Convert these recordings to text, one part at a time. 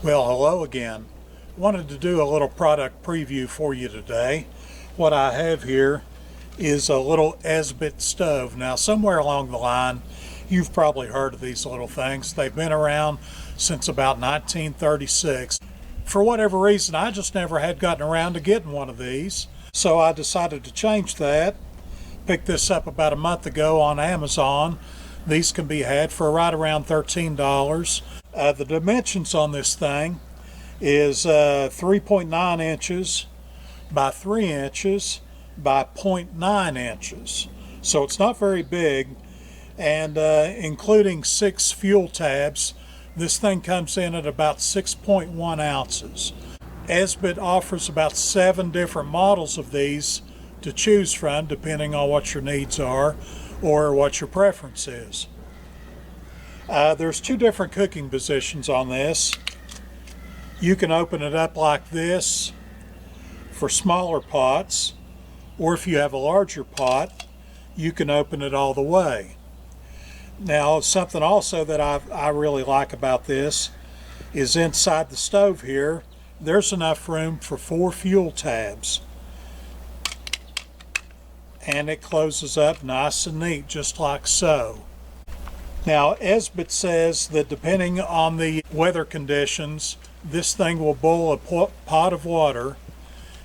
Well, hello again. Wanted to do a little product preview for you today. What I have here is a little Esbit stove. Now, somewhere along the line, you've probably heard of these little things. They've been around since about 1936. For whatever reason, I just never had gotten around to getting one of these. So I decided to change that. Picked this up about a month ago on Amazon. These can be had for right around $13. The dimensions on this thing is 3.9 inches by 3 inches by 0.9 inches. So it's not very big, and including 6 fuel tabs, this thing comes in at about 6.1 ounces. Esbit offers about 7 different models of these to choose from, depending on what your needs are or what your preference is. There's 2 different cooking positions on this. You can open it up like this for smaller pots, or if you have a larger pot, you can open it all the way. Now, something also that I really like about this is inside the stove here, there's enough room for 4 fuel tabs. And it closes up nice and neat, just like so. Now, Esbit says that depending on the weather conditions, this thing will boil a pot of water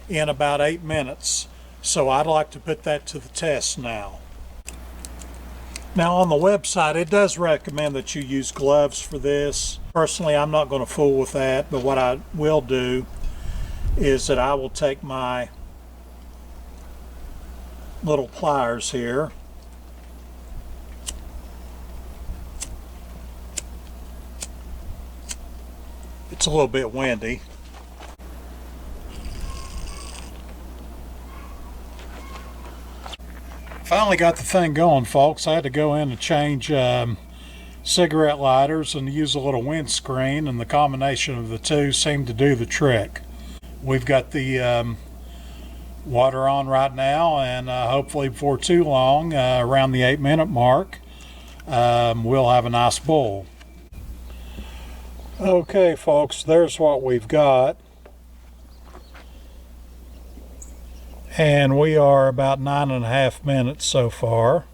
in about 8 minutes. So I'd like to put that to the test now. Now, on the website, it does recommend that you use gloves for this. Personally, I'm not going to fool with that, but what I will do is that I will take my little pliers here it's a little bit windy. Finally got the thing going, folks. I had to go in and change cigarette lighters and use a little windscreen, and the combination of the two seemed to do the trick. We've got the water on right now, and hopefully before too long, around the 8-minute mark, we'll have a nice boil. Okay, folks, there's what we've got. And we are about 9.5 minutes so far.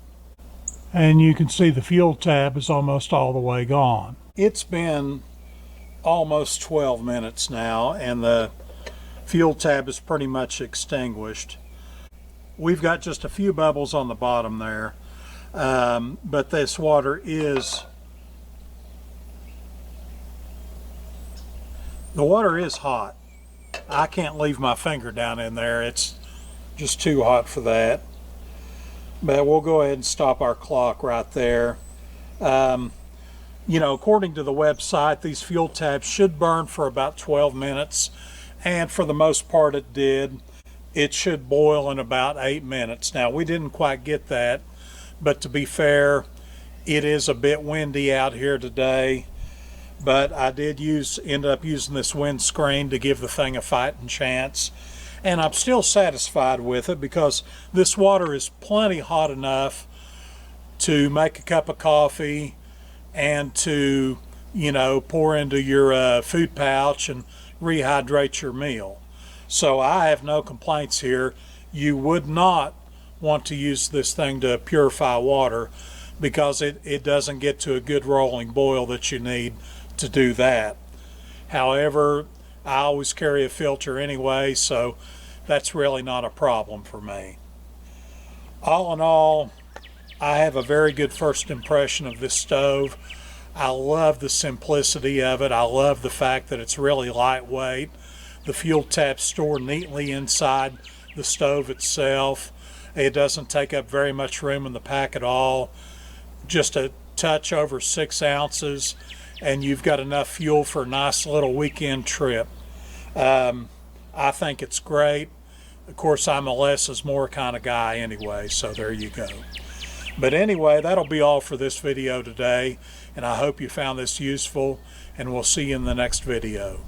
And you can see the fuel tab is almost all the way gone. It's been almost 12 minutes now, and the fuel tab is pretty much extinguished. We've got just a few bubbles on the bottom there, but this water is hot. I can't leave my finger down in there. It's just too hot for that. But we'll go ahead and stop our clock right there. You know, according to the website, these fuel tabs should burn for about 12 minutes. And for the most part it did. It should boil in about 8 minutes. Now, we didn't quite get that, but to be fair, it is a bit windy out here today. But I did end up using this windscreen to give the thing a fighting chance. And I'm still satisfied with it because this water is plenty hot enough to make a cup of coffee and to, you know, pour into your food pouch and rehydrate your meal. So I have no complaints here. You would not want to use this thing to purify water because it doesn't get to a good rolling boil that you need to do that. However, I always carry a filter anyway, so that's really not a problem for me. All in all, I have a very good first impression of this stove. I love the simplicity of it. I love the fact that it's really lightweight. The fuel tabs store neatly inside the stove itself. It doesn't take up very much room in the pack at all. Just a touch over 6 ounces, and you've got enough fuel for a nice little weekend trip. I think it's great. Of course, I'm a less is more kind of guy anyway, so there you go. But anyway, that'll be all for this video today, and I hope you found this useful, and we'll see you in the next video.